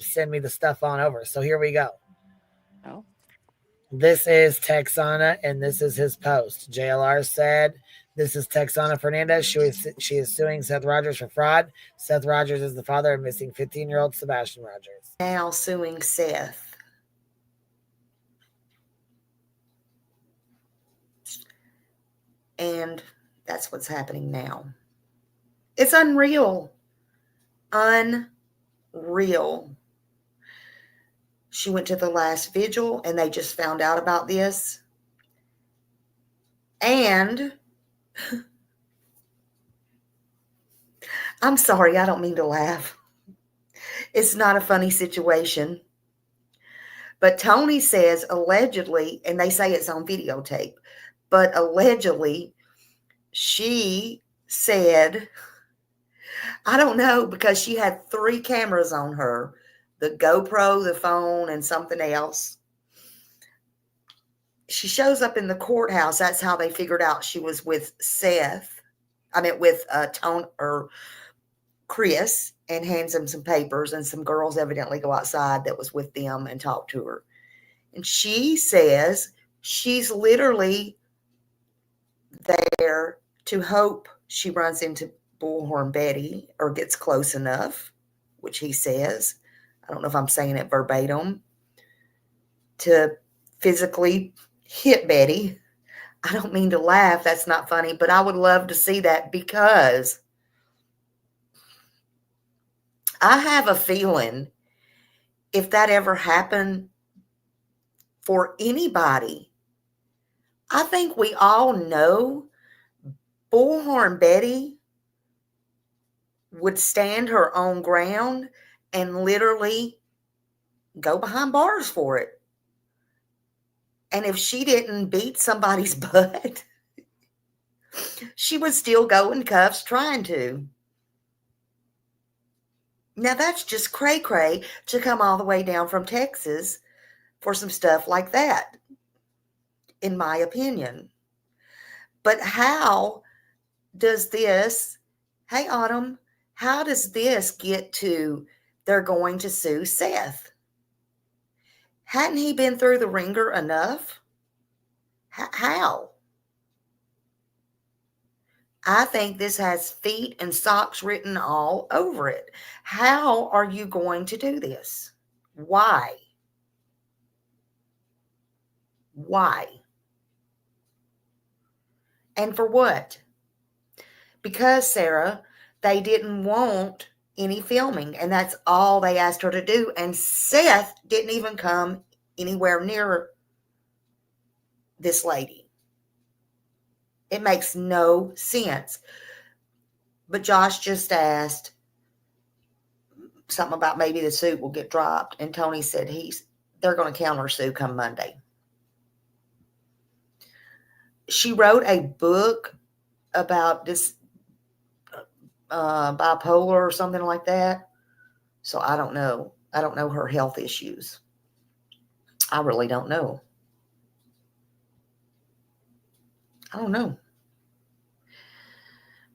send me the stuff on over. So here we go. Oh. This is Texana, and this is his post. JLR said, "This is Texana Fernandez. She is suing Seth Rogers for fraud. Seth Rogers is the father of missing 15-year-old Sebastian Rogers." Now suing Seth. And that's what's happening now. It's unreal. Unreal. She went to the last vigil and they just found out about this. And I'm sorry, I don't mean to laugh. It's not a funny situation. But Tony says allegedly, and they say it's on videotape, but allegedly she said, I don't know, because she had 3 cameras on her, the GoPro, the phone, and something else. She shows up in the courthouse. That's how they figured out she was with Seth. I mean, with Tony or Chris, and hands him some papers, and some girls evidently go outside that was with them and talk to her. And she says she's literally there to hope she runs into Bullhorn Betty or gets close enough, which he says. I don't know if I'm saying it verbatim, to physically hit Betty. I don't mean to laugh. That's not funny, but I would love to see that, because I have a feeling if that ever happened for anybody, I think we all know Bullhorn Betty would stand her own ground and literally go behind bars for it. And if she didn't beat somebody's butt, she would still go in cuffs trying to. Now, that's just cray-cray to come all the way down from Texas for some stuff like that, in my opinion. But how does this, hey, Autumn, how does this get to they're going to sue Seth? Hadn't he been through the ringer enough? How? I think this has feet and socks written all over it. How are you going to do this? Why? Why? And for what? Because, Sarah, they didn't want any filming, and that's all they asked her to do. And Seth didn't even come anywhere near this lady. It makes no sense. But Josh just asked something about maybe the suit will get dropped, and Tony said they're going to countersue come Monday. She wrote a book about this bipolar or something like that. So I don't know. I don't know her health issues. I really don't know. I don't know.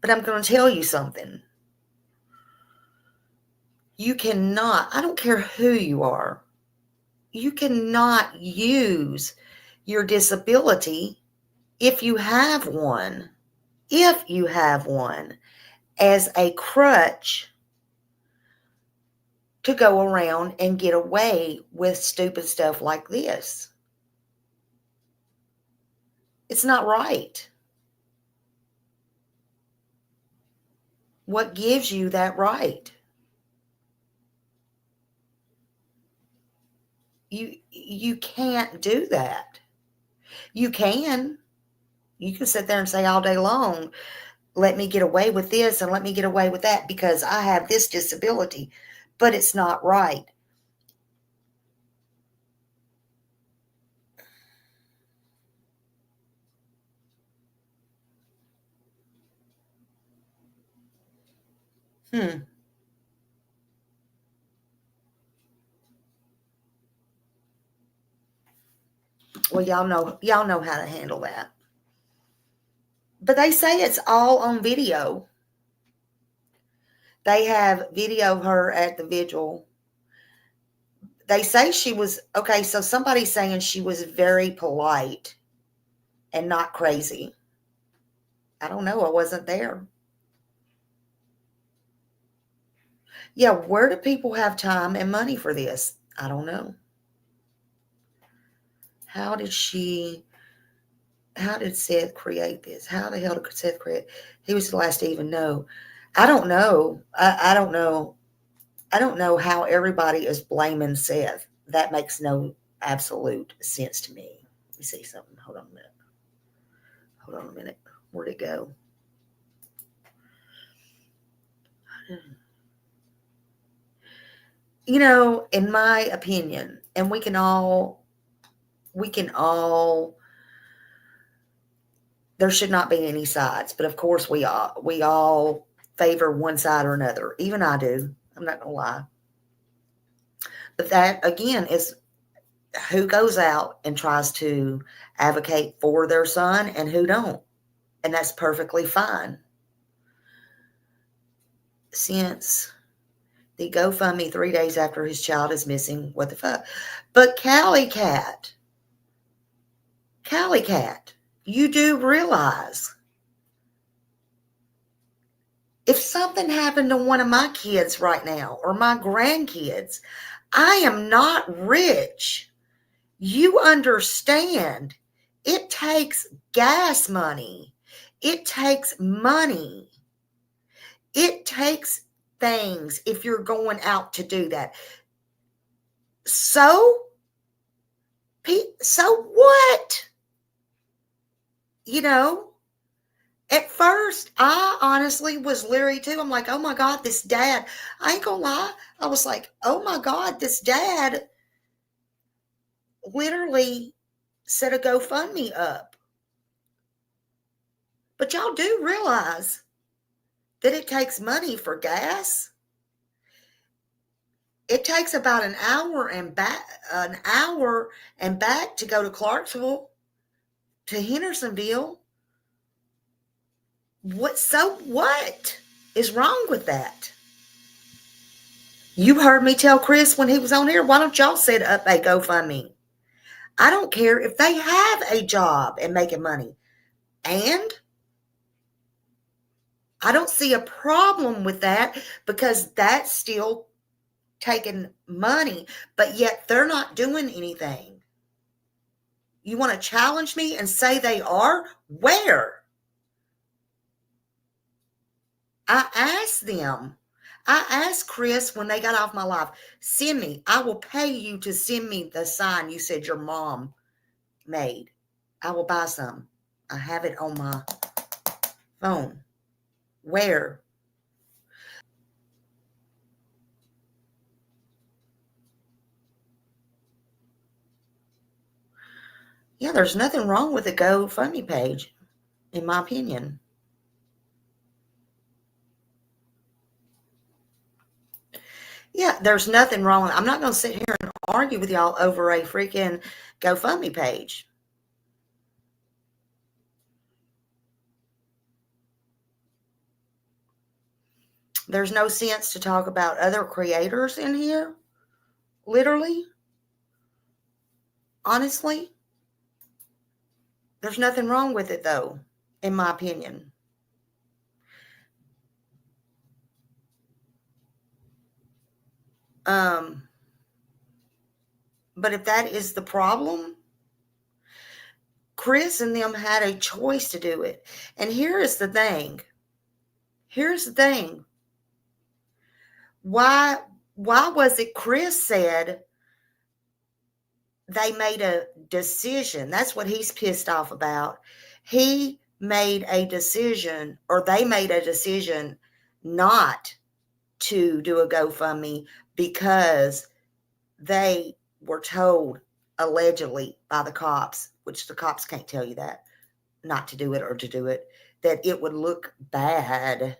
But I'm going to tell you something. You cannot, I don't care who you are, you cannot use your disability, if you have one, as a crutch to go around and get away with stupid stuff like this. It's not right. What gives you that right? You can't do that. You can sit there and say all day long, let me get away with this and let me get away with that because I have this disability, but it's not right. Well, y'all know how to handle that. But they say it's all on video. They have video of her at the vigil. They say she was, okay, so somebody's saying she was very polite and not crazy. I don't know. I wasn't there. Yeah, where do people have time and money for this? I don't know. How did Seth create this? How the hell did Seth create? He was the last to even know. I don't know. I don't know. I don't know how everybody is blaming Seth. That makes no absolute sense to me. Let me see something. Hold on a minute. Hold on a minute. Where'd it go? You know, in my opinion, and we can all, there should not be any sides, but of course we all favor one side or another. Even I do. I'm not gonna lie. But that again is who goes out and tries to advocate for their son and who don't. And that's perfectly fine. Since the GoFundMe 3 days after his child is missing, what the fuck? But Callie Cat, you do realize if something happened to one of my kids right now or my grandkids, I am not rich. You understand. It takes gas money. It takes money. It takes things if you're going out to do that. So what? You know, at first, I honestly was leery too. I'm like, oh my God, this dad, I ain't gonna lie. I was like, oh my God, this dad literally set a GoFundMe up. But y'all do realize that it takes money for gas. It takes about an hour and back to go to Clarksville to Hendersonville. What is wrong with that? You heard me tell Chris when he was on here, why don't y'all set up a GoFundMe? I don't care if they have a job and making money. And I don't see a problem with that because that's still taking money, but yet they're not doing anything. You want to challenge me and say they are? Where? I asked Chris when they got off my live, I will pay you to send me the sign you said your mom made. I will buy some. I have it on my phone. Where? Yeah, there's nothing wrong with the GoFundMe page, in my opinion. Yeah, there's nothing wrong. I'm not going to sit here and argue with y'all over a freaking GoFundMe page. There's no sense to talk about other creators in here. Literally. Honestly. There's nothing wrong with it, though, in my opinion. But if that is the problem, Chris and them had a choice to do it. And here is the thing. Why was it Chris said they made a decision? That's what he's pissed off about. He made a decision, or they made a decision not to do a GoFundMe because they were told allegedly by the cops, which the cops can't tell you that, not to do it or to do it, that it would look bad.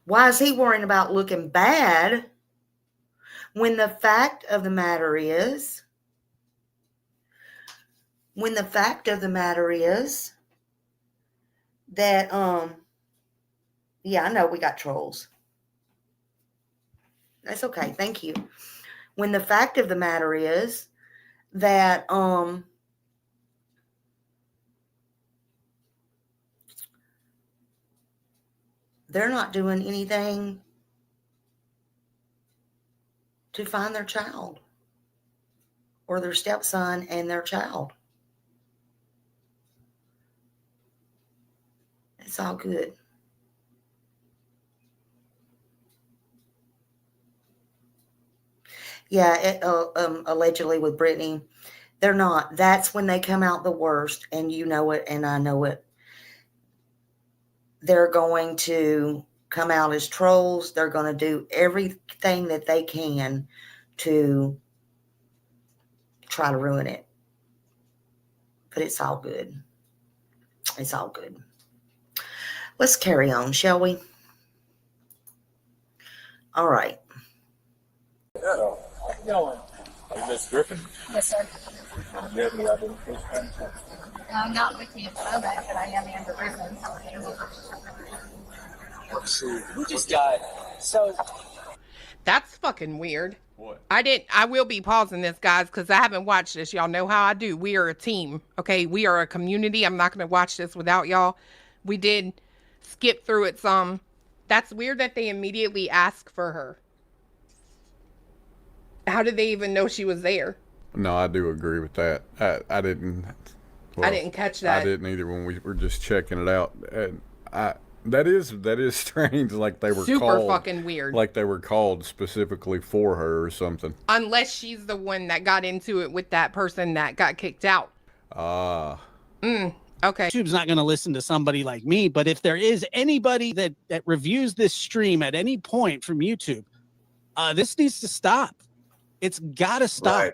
Why is he worrying about looking bad when the fact of the matter is that yeah, I know we got trolls. That's okay. Thank you. When the fact of the matter is that they're not doing anything to find their child or their stepson and their child. It's all good. Yeah, allegedly with Brittany, they're not. That's when they come out the worst, and you know it, and I know it. They're going to come out as trolls. They're going to do everything that they can to try to ruin it. But it's all good. It's all good. Let's carry on, shall we? All right. How you going? Are you Miss Griffin? Yes, sir. Do you have any identification? I'm not with you, but I am Amber Griffin. Let's see. We just got so. That's fucking weird. What? I will be pausing this, guys, because I haven't watched this. Y'all know how I do. We are a team, okay? We are a community. I'm not going to watch this without y'all. We did skip through it some. That's weird that they immediately ask for her. How did they even know she was there? No, I do agree with that. I didn't. Well, I didn't catch that. I didn't either when we were just checking it out. And that is strange. Like they were super called, fucking weird. Like they were called specifically for her or something. Unless she's the one that got into it with that person that got kicked out. Ah. Okay. YouTube's not going to listen to somebody like me, but if there is anybody that reviews this stream at any point from YouTube, this needs to stop. It's got to stop. Right.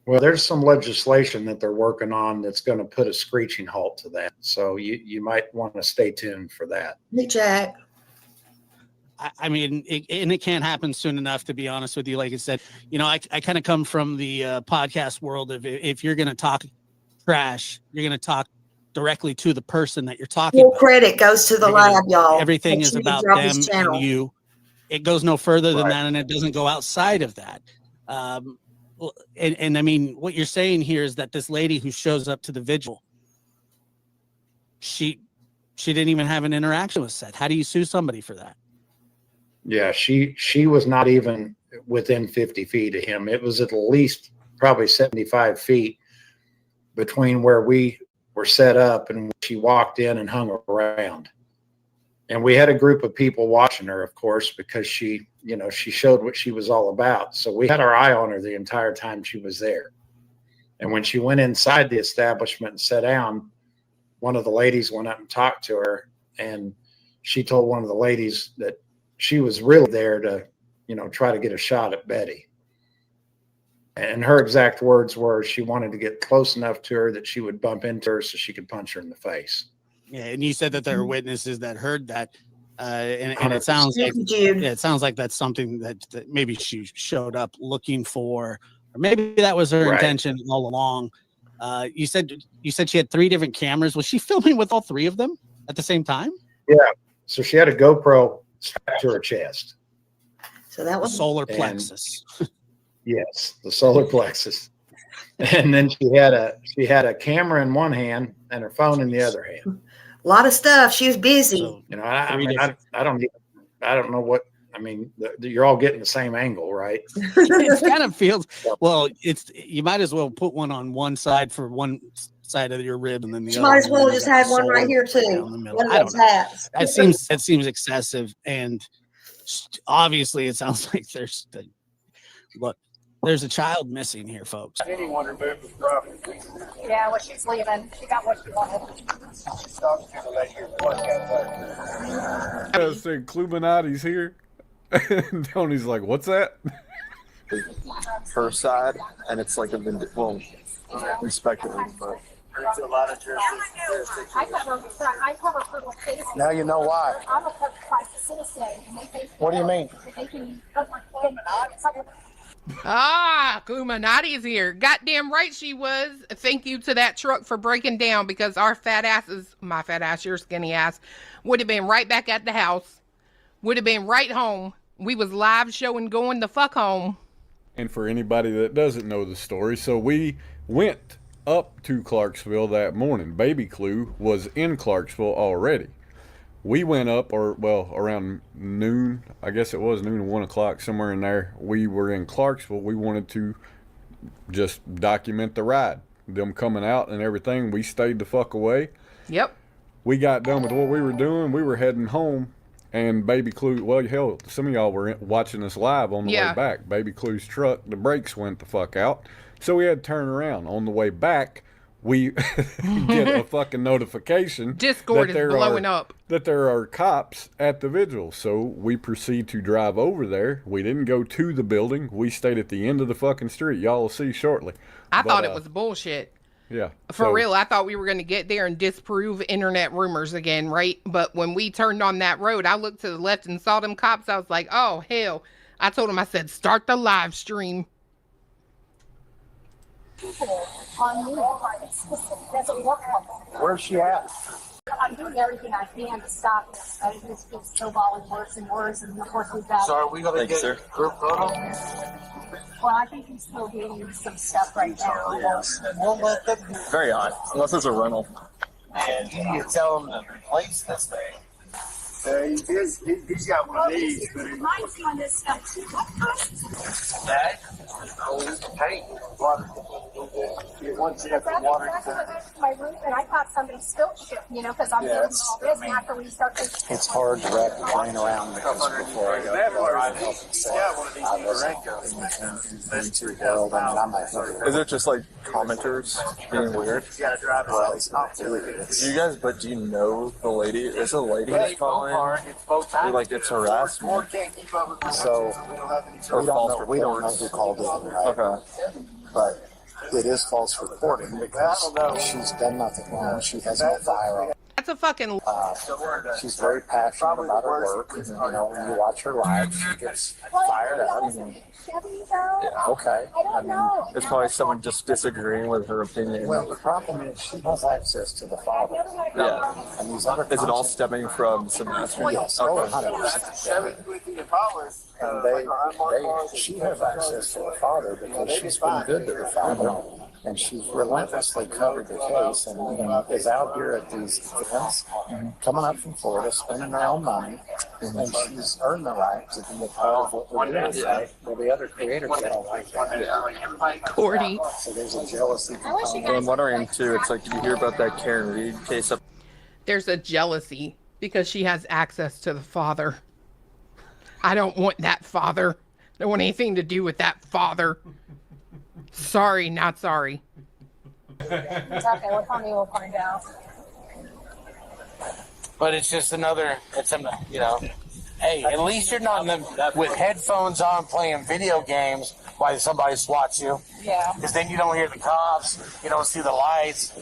Well, there's some legislation that they're working on that's going to put a screeching halt to that. So you might want to stay tuned for that. Hey, Jack. I mean, it can't happen soon enough, to be honest with you. Like I said, you know, I kind of come from the podcast world of if you're going to talk trash, you're going to talk directly to the person that you're talking Full about. credit goes to the lab, y'all. Everything Make is sure you about drop them his channel. and you. It goes no further than Right. that, and it doesn't go outside of that. And I mean, what you're saying here is that this lady who shows up to the vigil, she didn't even have an interaction with Seth. How do you sue somebody for that? Yeah, she was not even within 50 feet of him. It was at least probably 75 feet between where we were set up and she walked in and hung around. And we had a group of people watching her, of course, because she showed what she was all about. So we had our eye on her the entire time she was there. And when she went inside the establishment and sat down, one of the ladies went up and talked to her. And she told one of the ladies that she was really there to, try to get a shot at Betty. And her exact words were she wanted to get close enough to her that she would bump into her so she could punch her in the face. Yeah, and you said that there are witnesses that heard that, and it sounds like it sounds like that's something that maybe she showed up looking for, or maybe that was her intention all along. You said she had 3 different cameras. Was she filming with all 3 of them at the same time? Yeah. So she had a GoPro strapped to her chest. So that was solar plexus. Yes, the solar plexus. And then she had a camera in one hand and her phone in the other hand. a lot of stuff. She was busy. So, I don't know what. I mean, you're all getting the same angle, right? it kind of feels well. You might as well put one on one side for one side of your rib, and then the She other. might as well just had one right here too. One of those hats. That seems excessive, and obviously, it sounds like there's a child missing here, folks. Anyone removed the property? Yeah, well, she's leaving. She got what she wanted. She's talking to the lady here. I said, Cluminati's here. And Tony's like, what's that? Her side, and it's like respectively, but it's a lot of jurisdictions. I cover criminal cases. Now you know why. I'm a private citizen. What do you mean? Illuminati's here. Goddamn right she was. Thank you to that truck for breaking down, because our fat asses, my fat ass, your skinny ass, would have been right back at the house. Would have been right home We was live showing going the fuck home. And for anybody that doesn't know the story, so we went up to Clarksville that morning. Baby Clue was in Clarksville already. We went up, around noon. I guess it was noon, 1 o'clock, somewhere in there. We were in Clarksville. We wanted to just document the ride, them coming out and everything. We stayed the fuck away. Yep. We got done with what we were doing. We were heading home. And Baby Clue, well, hell, some of y'all were watching us live on the way back. Baby Clue's truck, the brakes went the fuck out. So we had to turn around. On the way back, we get a fucking notification. Discord is blowing up. That there are cops at the vigil. So we proceed to drive over there. We didn't go to the building. We stayed at the end of the fucking street. Y'all will see shortly. I thought it was bullshit. Yeah. For real, I thought we were going to get there and disprove internet rumors again, right? But when we turned on that road, I looked to the left and saw them cops. I was like, oh, hell. I told him, I said, start the live stream. Where's she at? I'm doing everything I can to stop this. It's just snowballing worse and worse, and of course we've got. So are we going to get group photo? Well, I think he's still doing some stuff right now. Yes. Very odd, unless it's a rental. And you tell him to replace this thing. He's got one of these. Mine's on this stuff too. That? Hey, water. Once you have the water. My roof, and I thought somebody spilled shit, because I'm doing all this, and after we start to. It's hard to wrap your brain around because before I go Is it just like commenters being weird? Well, it's not really. Do you know the lady? Is a lady who's calling? Like it's harassment. So we don't know who called in, right? Okay. But it is false reporting because she's done nothing wrong. She has no firearm. That's a fucking. She's very passionate about her work. When you watch her live, she gets fired up. Okay. I mean, It's probably someone just disagreeing with her opinion. Well, the problem is she has access to the father. Yeah. And these other Is it all stemming from Sebastian? Yes. Okay. 100%. And she has access to the father because she's been good to the father. And she's relentlessly covered the case and is out here at these events, coming up from Florida, spending her own money, and she's earned the right to be a part of what we're doing. Right? Well, the other creators don't like that. Cordy. So there's a jealousy component. And I'm wondering too, it's like, did you hear about that Karen Reed case up? There's a jealousy because she has access to the father. I don't want that father. I don't want anything to do with that father. Sorry, not sorry. it's okay, we'll find out. But it's just hey, at least you're not with headphones on playing video games while somebody swats you. Yeah. Because then you don't hear the cops, you don't see the lights.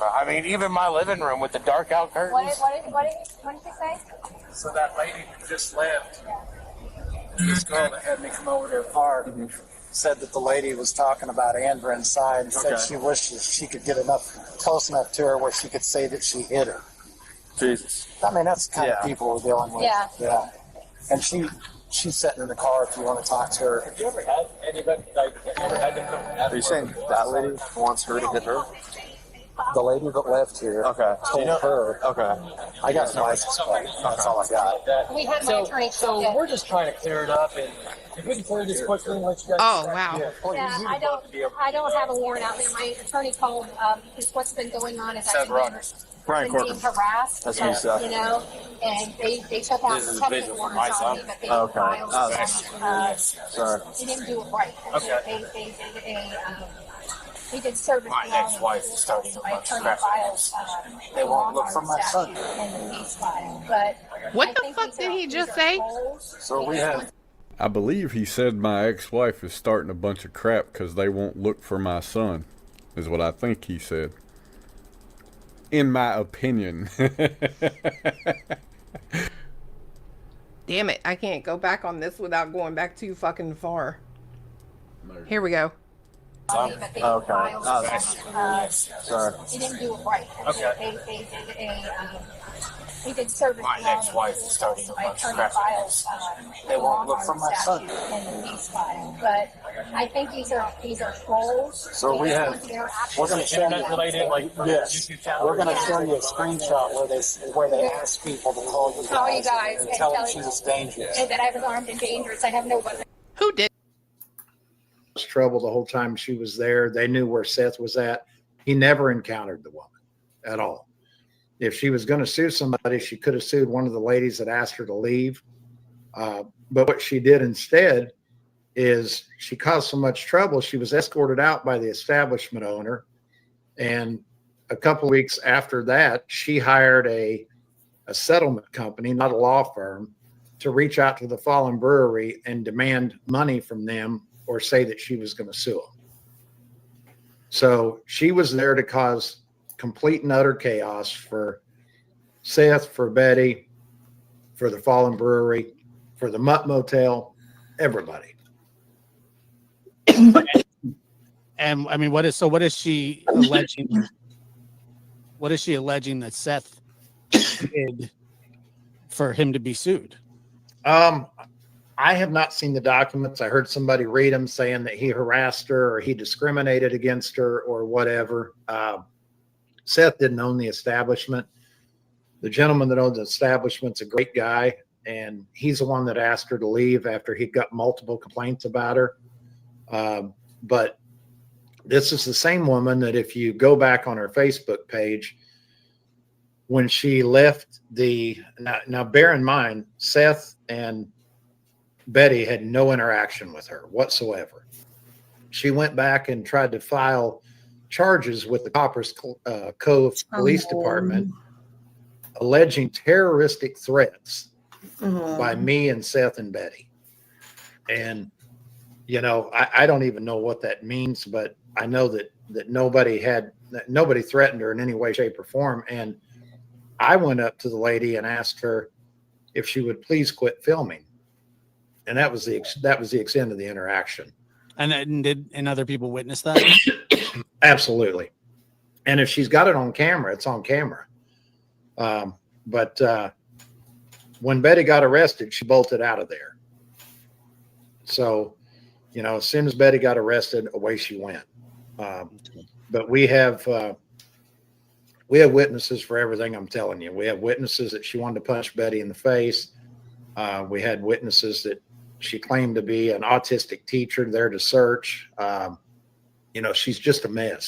I mean, even my living room with the dark out curtains. What did you say? So that lady who just left, this girl that had me come over to her car, said that the lady was talking about Andra inside and said she wishes she could get close enough to her where she could say that she hit her. Jesus. I mean, that's the kind of people we're dealing with. Yeah. And she's sitting in the car if you want to talk to her. have you ever had anybody, Are you saying that lady wants her to hit her? The lady that left here told her. Okay. I got some license plate. That's all I got. We had my attorney. So we're just trying to clear it up, and if we can clear this quickly and let you guys. Oh, wow. Yeah, I don't have a warrant out there. My attorney called because what's been going on is I've been being harassed. That's me, Seth. And they took out protective orders on me, but they didn't file. Sorry. They didn't do it right. Okay. They did service. My ex-wife is starting to my attorney files. They won't look for my son. And the case file, but What the fuck did he just say? So we have. I believe he said my ex-wife is starting a bunch of crap because they won't look for my son, is what I think he said. In my opinion. Damn it, I can't go back on this without going back too fucking far. Here we go. Okay. Sorry. Sorry. They didn't do it right. Okay. They We did service. My ex-wife is starting to much scratch. They won't look for my son. But I think these are trolls. So we're going to show you related like this. We're going to show you a screenshot where they ask people to call you guys and tell them she's dangerous. And that I was armed and dangerous. I have no weapon. Who did? Trouble the whole time she was there. They knew where Seth was at. He never encountered the woman at all. If she was going to sue somebody, she could have sued one of the ladies that asked her to leave. But what she did instead is she caused so much trouble. She was escorted out by the establishment owner. And a couple of weeks after that, she hired a settlement company, not a law firm, to reach out to the Fallen Brewery and demand money from them or say that she was going to sue them. So she was there to cause complete and utter chaos for Seth, for Betty, for the Fallen Brewery, for the Mutt Motel, everybody. And I mean, what is she alleging? What is she alleging that Seth did for him to be sued? I have not seen the documents. I heard somebody read them saying that he harassed her or he discriminated against her or whatever. Seth didn't own the establishment. The gentleman that owns the establishment's a great guy, and he's the one that asked her to leave after he got multiple complaints about her. But this is the same woman that if you go back on her Facebook page, when she left now bear in mind, Seth and Betty had no interaction with her whatsoever. She went back and tried to file charges with the Coppers Cove Police Department, alleging terroristic threats by me and Seth and Betty. And, you know, I don't even know what that means, but I know that nobody threatened her in any way, shape, or form. And I went up to the lady and asked her if she would please quit filming. And that was the extent of the interaction. And other people witness that? Absolutely. And if she's got it on camera, it's on camera. But when Betty got arrested, she bolted out of there. So, you know, as soon as Betty got arrested, away she went. But we have witnesses for everything I'm telling you. We have witnesses that she wanted to punch Betty in the face. We had witnesses that she claimed to be an autistic teacher there to search. You know, she's just a mess.